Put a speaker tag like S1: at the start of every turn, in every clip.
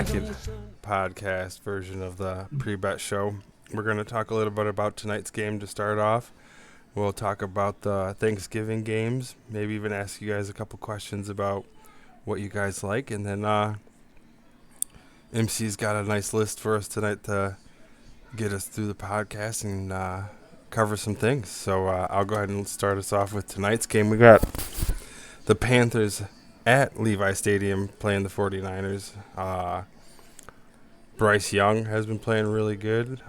S1: second podcast version of the pre-bet show. We're going to talk a little bit about tonight's game to start off. We'll talk about the Thanksgiving games, maybe even ask you guys a couple questions about what you guys like, and then MC's got a nice list for us tonight to get us through the podcast and cover some things. So I'll go ahead and start us off with tonight's game. We got the Panthers at Levi Stadium playing the 49ers. Bryce Young has been playing really good.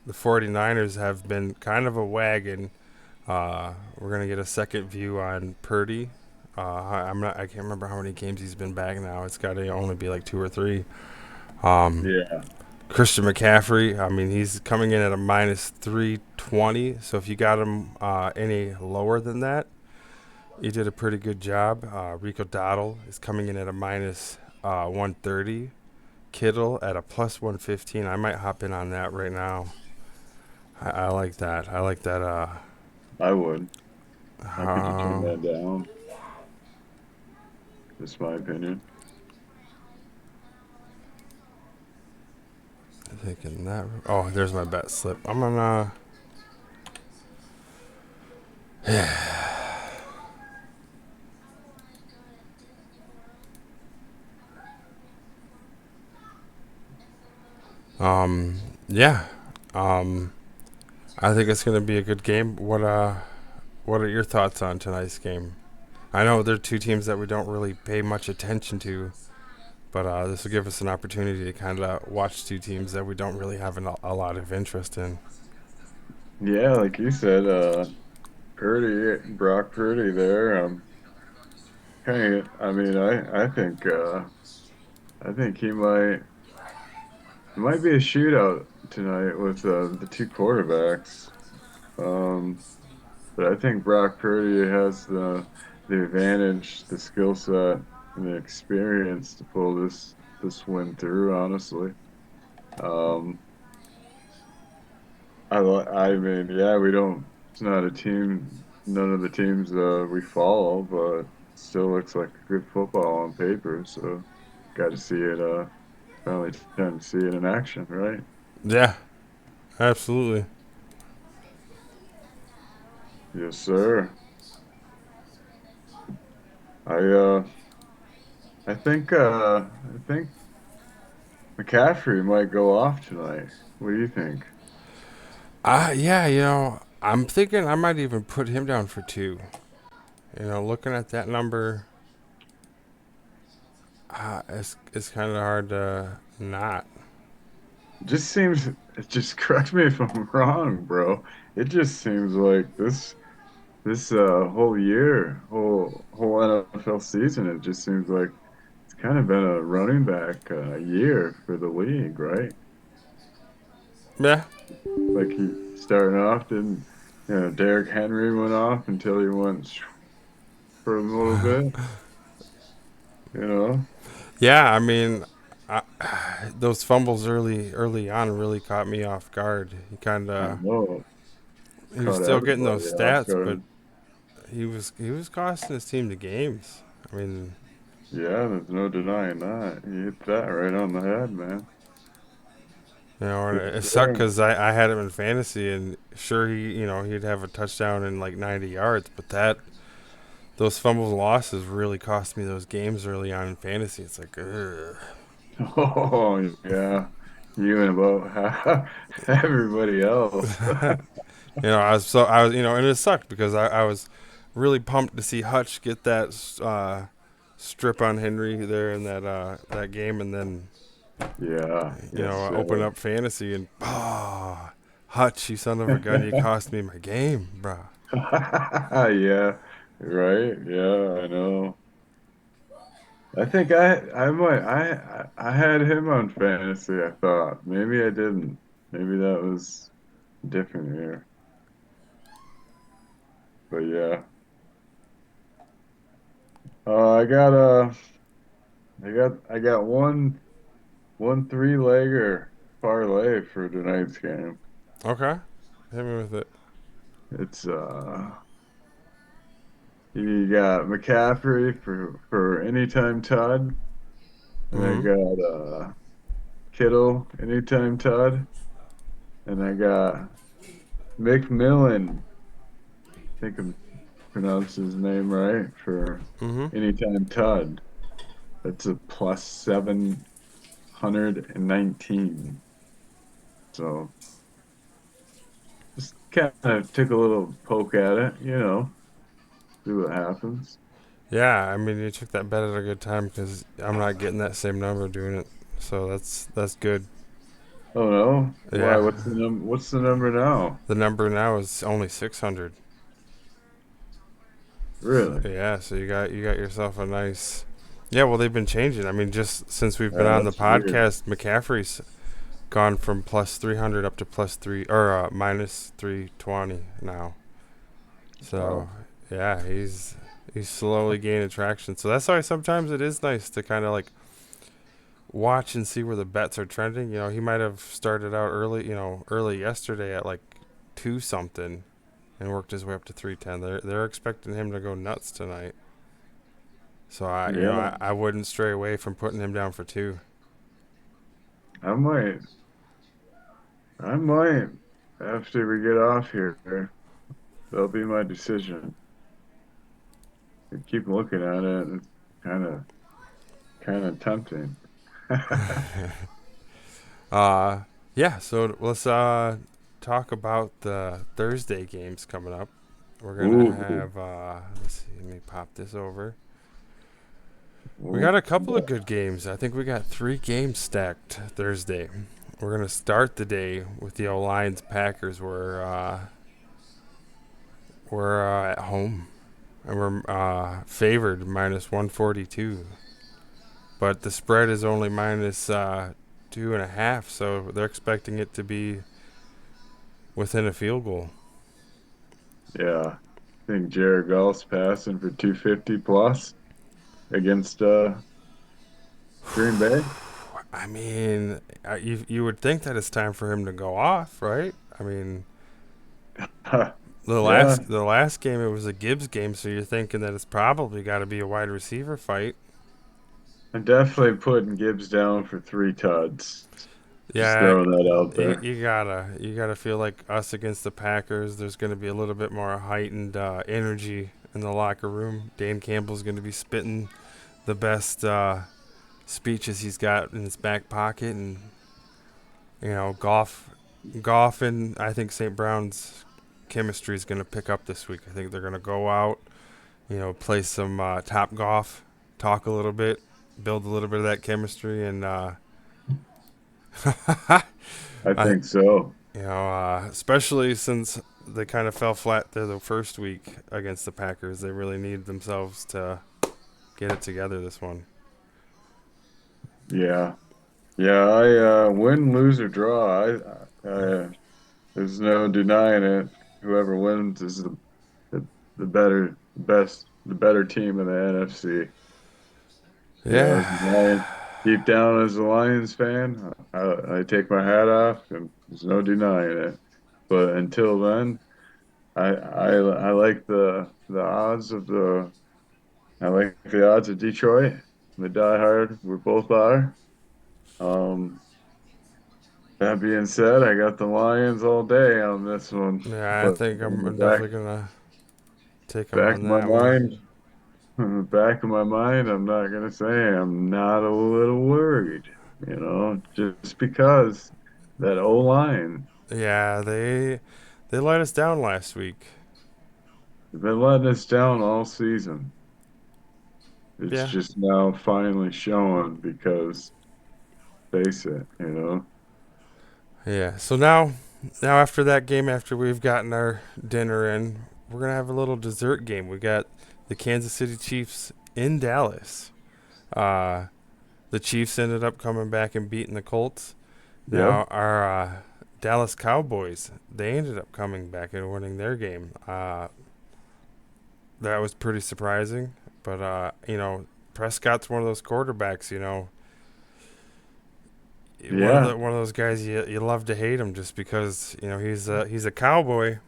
S1: The 49ers have been kind of a wagon. We're going to get a second view on Purdy. I can't remember how many games he's been back now. It's got to only be like 2 or 3.
S2: Yeah.
S1: Christian McCaffrey, I mean, he's coming in at a minus 320. So if you got him any lower than that, you did a pretty good job. Rico Dowdle is coming in at a minus 130. Kittle at a plus 115. I might hop in on that right now. I like that. I like that.
S2: I would. How could you turn that down? That's my opinion.
S1: Thinking that. Oh, there's my bet slip. I'm gonna. Yeah. I think it's gonna be a good game. What are your thoughts on tonight's game? I know they're two teams that we don't really pay much attention to, but this will give us an opportunity to kind of watch two teams that we don't really have a lot of interest in.
S2: Yeah, like you said, Brock Purdy there. I mean, I think it might be a shootout tonight with the two quarterbacks. Um, but I think Brock Purdy has the advantage, the skill set, and the experience to pull this win through. Honestly, um, I mean, yeah, we don't. It's not a team. None of the teams we follow, but still looks like a good football on paper. So, got to see it. Finally, time to see it in action, right?
S1: Yeah, absolutely.
S2: Yes, sir. I uh, I think McCaffrey might go off tonight. What do you think?
S1: Yeah, I'm thinking I might even put him down for 2. Looking at that number, it's kind of hard to not.
S2: It just correct me if I'm wrong, bro. It just seems like this whole year, whole NFL season, it just seems like it's kind of been a running back year for the league, right?
S1: Yeah,
S2: Like he starting off, didn't Derrick Henry went off until he went for a little bit, you know.
S1: yeah. I mean, I, those fumbles early on really caught me off guard.
S2: I know
S1: He was
S2: caught
S1: still getting those
S2: everybody off
S1: stats, but
S2: guard.
S1: he was costing his team the games. I mean,
S2: Yeah, there's no denying that. You hit that right on the head, man.
S1: and
S2: Yes,
S1: it sucked
S2: sir.
S1: because I had him in fantasy, and sure he'd have a touchdown in like 90 yards, but those fumbles and losses really cost me those games early on in fantasy. It's like, ugh.
S2: Oh, yeah. You and about everybody else.
S1: And it sucked because I was really pumped to see Hutch get that strip on Henry there in that game, and then
S2: Yeah, yes,
S1: open
S2: sir.
S1: up fantasy and Hutch, you son of a gun, you cost me my game, bro.
S2: Yeah, right. Yeah, I know. I had him on fantasy, I thought. Maybe I didn't. Maybe that was different here. But yeah. I got I got one three-legger parlay for tonight's game.
S1: Okay, hit me with it.
S2: It's you got McCaffrey for anytime Todd. and I
S1: Mm-hmm.
S2: got Kittle anytime Todd, and I got McMillan. I think I'm pronouncing his name right for
S1: Mm-hmm.
S2: anytime Todd. That's a plus 719. So just kind of took a little poke at it, see what happens.
S1: Yeah, I mean, you took that bet at a good time because I'm not getting that same number doing it. So that's good.
S2: Oh no, why?
S1: Yeah,
S2: What's the number now?
S1: the number now is only 600.
S2: Really?
S1: Yeah, so you got yourself a nice. Yeah, well, they've been changing. I mean, just since we've been
S2: Yeah,
S1: on the
S2: that's weird.
S1: podcast, McCaffrey's gone from plus 300 up to plus three or minus 320 now. So
S2: Wow.
S1: yeah, he's slowly gaining traction. So that's why sometimes it is nice to kind of like watch and see where the bets are trending. He might have started out early, early yesterday at like two something and worked his way up to 310. They're expecting him to go nuts tonight. So I you know
S2: Yeah,
S1: I wouldn't stray away from putting him down for two.
S2: I might. I might. After we get off here, that'll be my decision. I keep looking at it, and it's kind of tempting.
S1: Uh yeah, so let's talk about the Thursday games coming up. We're gonna
S2: Ooh,
S1: have let's see, let me pop this over. We
S2: ooh,
S1: got a couple of
S2: yeah,
S1: good games. I think we got three games stacked Thursday. We're gonna start the day with the Lions Packers. We're at home and we're favored minus 142, but the spread is only minus 2.5, so they're expecting it to be within a field goal.
S2: yeah. I think Jared Goff's passing for 250 plus against Green Bay.
S1: I mean, you would think that it's time for him to go off, right? I mean, the
S2: Yeah,
S1: last the last game it was a Gibbs game, so you're thinking that it's probably got to be a wide receiver fight.
S2: I'm definitely putting Gibbs down for 3 tuds. Just
S1: Yeah,
S2: throwing that out there.
S1: you gotta feel like us against the Packers. There's gonna be a little bit more heightened energy in the locker room. Dan Campbell's gonna be spitting the best speeches he's got in his back pocket, and golf, and I think St. Brown's chemistry is gonna pick up this week. I think they're gonna go out, play some top golf, talk a little bit, build a little bit of that chemistry, and
S2: I
S1: I,
S2: think so.
S1: especially since they kind of fell flat there the first week against the Packers. They really need themselves to get it together this one.
S2: Yeah. Yeah, I win, lose or draw. There's no denying it. Whoever wins is the better team in the NFC.
S1: Yeah,
S2: As a Lion, deep down as a Lions fan, I take my hat off, and there's no denying it. But until then, I like the odds of the I like the odds of Detroit. The diehard, we both are. Um, that being said, I got the Lions all day on this one,
S1: yeah, I
S2: but
S1: think
S2: in the
S1: I'm definitely gonna take them
S2: back
S1: on
S2: of my
S1: that one.
S2: mind, in the back of my mind, I'm not gonna say I'm not a little worried, just because that O line
S1: Yeah, they let us down last week.
S2: has been letting us down all season. It's
S1: Yeah,
S2: just now finally showing because face it.
S1: yeah. So now after that game, after we've gotten our dinner in, we're gonna have a little dessert game. We got the Kansas City Chiefs in Dallas. Uh, the Chiefs ended up coming back and beating the Colts.
S2: Yep.
S1: Now our Dallas Cowboys, they ended up coming back and winning their game. That was pretty surprising, but Prescott's one of those quarterbacks.
S2: Yeah.
S1: One of those guys you love to hate him just because he's a cowboy,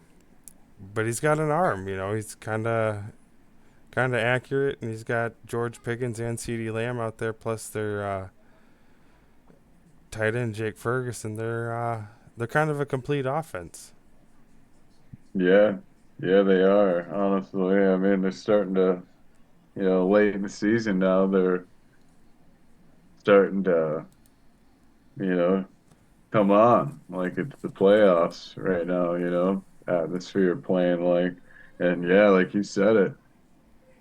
S1: but he's got an arm. He's kind of kind of accurate, and he's got George Pickens and CeeDee Lamb out there, plus their tight end Jake Ferguson. They're kind of a complete offense.
S2: Yeah, yeah, they are. Honestly, I mean, they're starting to, late in the season now. They're starting to, you know, come on, like it's the playoffs right now. Atmosphere playing like, and yeah, like you said it,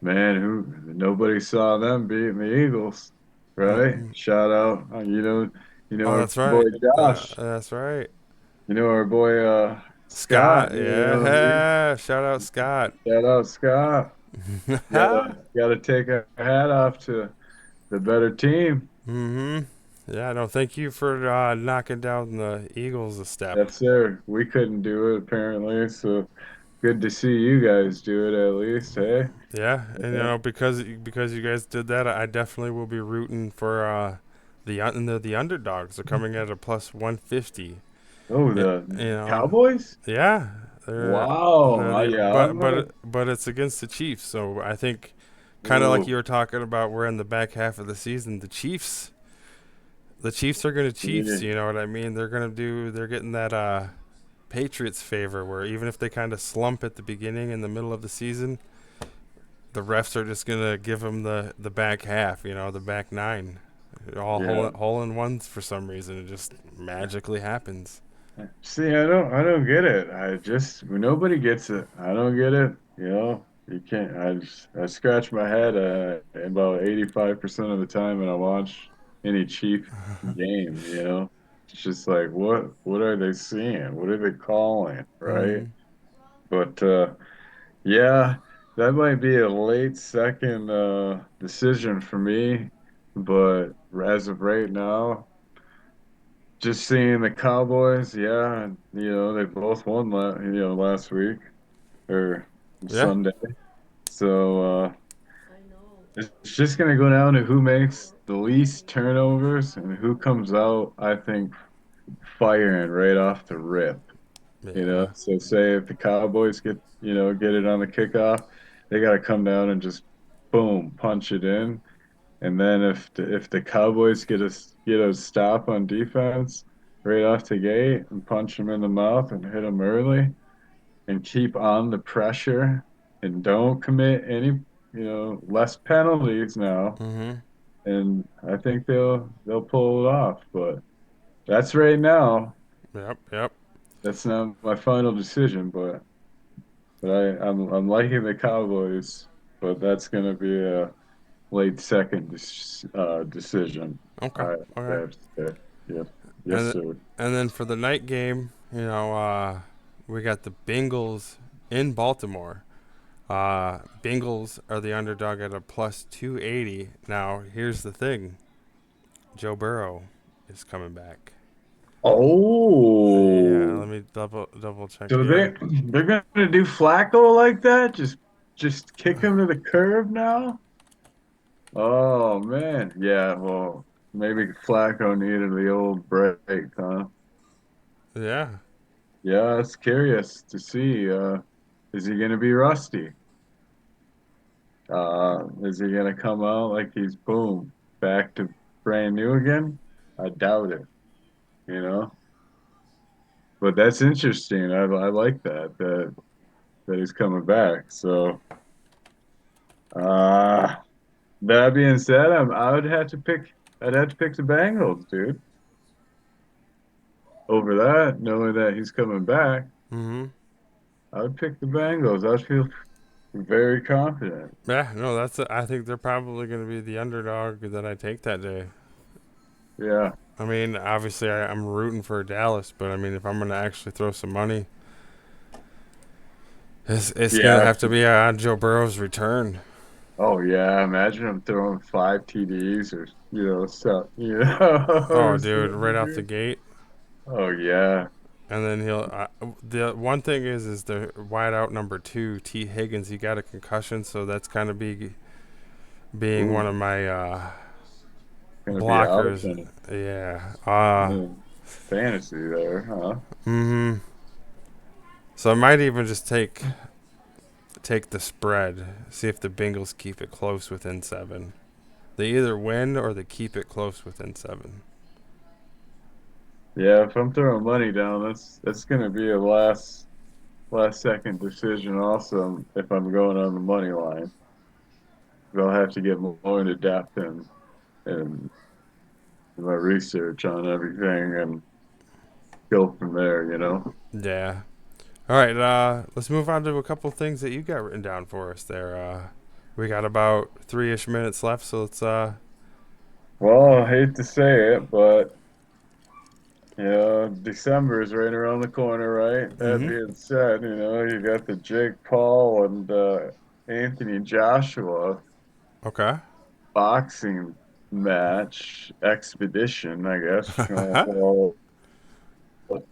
S2: man. Who nobody saw them beating the Eagles, right?
S1: Mm-mm.
S2: Shout out,
S1: Oh,
S2: our
S1: that's
S2: boy
S1: right.
S2: Josh,
S1: That's right.
S2: our boy Scott.
S1: Scott, yeah. Shout out Scott.
S2: Shout out Scott. Gotta take a hat off to the better team.
S1: Mm-hmm. Yeah, no, thank you for knocking down the Eagles a step.
S2: Yes, sir. We couldn't do it apparently, so good to see you guys do it at least. Hey,
S1: Yeah, and
S2: yeah.
S1: because you guys did that, I definitely will be rooting for the underdogs. They're coming at a plus 150.
S2: Oh,
S1: It,
S2: the
S1: you know,
S2: Cowboys?
S1: yeah,
S2: Wow.
S1: they're the
S2: Yeah, I'm gonna.
S1: but it's against the Chiefs, so I think kind of like you
S2: Ooh,
S1: were talking about, we're in the back half of the season. The Chiefs are going to Chiefs.
S2: yeah,
S1: You know what I mean? They're getting that Patriots favor where even if they kind of slump at the beginning and the middle of the season, the refs are just gonna give them the back half. You know, the back nine, all
S2: yeah.
S1: hole in ones for some reason. It just magically happens.
S2: See, I don't get it. Nobody gets it. I don't get it. You can't. I scratch my head about 85% of the time when I watch any Chief game. It's just like, what are they seeing? What are they calling? Right?
S1: Mm-hmm.
S2: But yeah, that might be a late second decision for me. But as of right now. Just seeing the Cowboys, yeah, they both won last week or
S1: Yeah.
S2: Sunday. So it's just gonna go down to who makes the least turnovers and who comes out, I think, firing right off the rip.
S1: Yeah.
S2: So say if the Cowboys get it on the kickoff, they gotta come down and just boom, punch it in. And then if the Cowboys get a stop on defense right off the gate and punch them in the mouth and hit them early and keep on the pressure and don't commit any less penalties now,
S1: Mm-hmm.
S2: and I think they'll pull it off. But that's right now.
S1: Yep. Yep.
S2: That's not my final decision, but I'm liking the Cowboys, but that's gonna be a late second decision.
S1: Okay.
S2: I
S1: Okay.
S2: have to say. Yep. Yes,
S1: And
S2: sir.
S1: and then for the night game, we got the Bengals in Baltimore. Bengals are the underdog at a plus 280. Now, here's the thing: Joe Burrow is coming back. Yeah,
S2: Oh,
S1: let me double check
S2: so
S1: here.
S2: they're gonna do Flacco like that? Just kick him to the curb now? Oh man, yeah. Well, maybe Flacco needed the old break, huh?
S1: Yeah,
S2: Yeah, I was curious to see. Is he gonna be rusty? Is he gonna come out like he's boom back to brand new again? I doubt it. You know. But that's interesting. I like that he's coming back. So, uh, that being said, I'd have to pick the Bengals, dude. Over that, knowing that he's coming back,
S1: mm-hmm.
S2: I would pick the Bengals. I feel very confident.
S1: Yeah, no, I think they're probably going to be the underdog that I take that day.
S2: Yeah,
S1: I mean, obviously, I'm rooting for Dallas, but I mean, if I'm going to actually throw some money, it's going to
S2: yeah.
S1: have to be on Joe Burrow's return.
S2: Oh yeah. Imagine him throwing 5 TDs or
S1: Oh,
S2: or
S1: dude, right
S2: something,
S1: off the
S2: dude.
S1: gate.
S2: Oh yeah.
S1: And then the one thing is the wide out number two, T. Higgins. He got a concussion, so that's kind of being one
S2: Ooh,
S1: of my
S2: gonna be out
S1: blockers.
S2: in
S1: Yeah.
S2: fantasy there, huh?
S1: Mm-hmm. So I might even just take take the spread. See if the Bengals keep it close within 7. They either win or they keep it close within 7.
S2: Yeah, if I'm throwing money down, that's gonna be a last second decision also if I'm going on the money line. I'll have to get more into depth and my research on everything and go from there.
S1: Yeah. All right. Let's move on to a couple things that you got written down for us there. We got about 3-ish minutes left, so let's.
S2: Well, I hate to say it, but December is right around the corner, right? That
S1: Mm-hmm.
S2: being said, you got the Jake Paul and Anthony Joshua
S1: Okay.
S2: boxing match expedition, I guess you want to call it.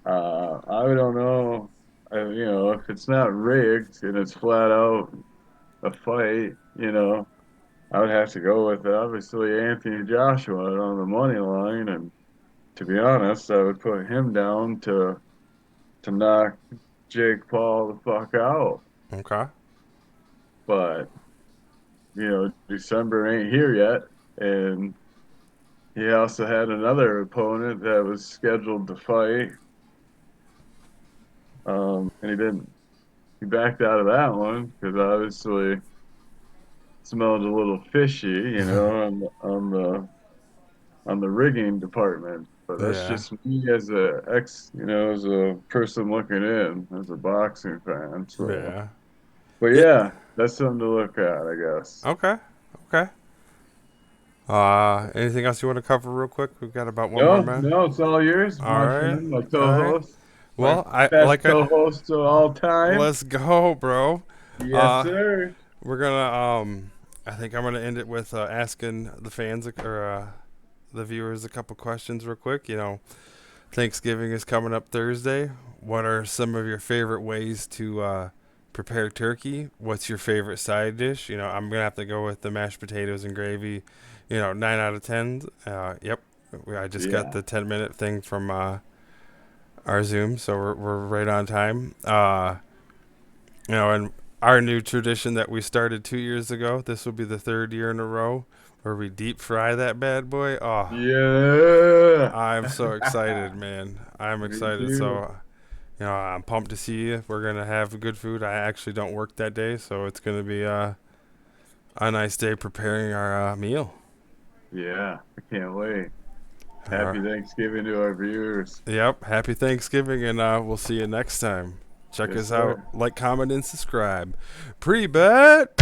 S2: I don't know, if it's not rigged and it's flat out a fight, I would have to go with obviously Anthony Joshua on the money line, and to be honest, I would put him down to knock Jake Paul the fuck out.
S1: Okay.
S2: But December ain't here yet, and he also had another opponent that was scheduled to fight, and he didn't. He backed out of that one because obviously smelled a little fishy, on the rigging department. But that's
S1: Yeah.
S2: just me as as a person looking in, as a boxing fan. So,
S1: Yeah.
S2: but
S1: Yeah.
S2: yeah, that's something to look at, I guess.
S1: Okay. Okay. Anything else you want to cover real quick? We've got about one more
S2: No,
S1: minute.
S2: no, it's all yours,
S1: All
S2: my
S1: right.
S2: friend, my
S1: All right.
S2: co-host, my
S1: Well, I
S2: best
S1: like I.
S2: co-host of all time.
S1: Let's go, bro.
S2: Yes,
S1: Uh,
S2: sir.
S1: we're gonna. I think I'm gonna end it with asking the fans or the viewers a couple questions real quick. Thanksgiving is coming up Thursday. What are some of your favorite ways to prepare turkey? What's your favorite side dish? I'm gonna have to go with the mashed potatoes and gravy. 9 out of 10. Yep, I just got
S2: Yeah,
S1: the 10-minute thing from our Zoom, so we're right on time. And our new tradition that we started 2 years ago. This will be the third year in a row where we deep fry that bad boy. Oh,
S2: yeah.
S1: I'm so excited, man. I'm
S2: Me
S1: excited.
S2: too.
S1: So, I'm pumped to see you. We're gonna have good food. I actually don't work that day, so it's gonna be a nice day preparing our meal.
S2: Yeah, I can't wait.
S1: Uh,
S2: Happy Thanksgiving to our viewers.
S1: yep. Happy Thanksgiving, and we'll see you next time. Check
S2: Yes,
S1: us out.
S2: sir.
S1: Like, comment, and subscribe. Pre-bet.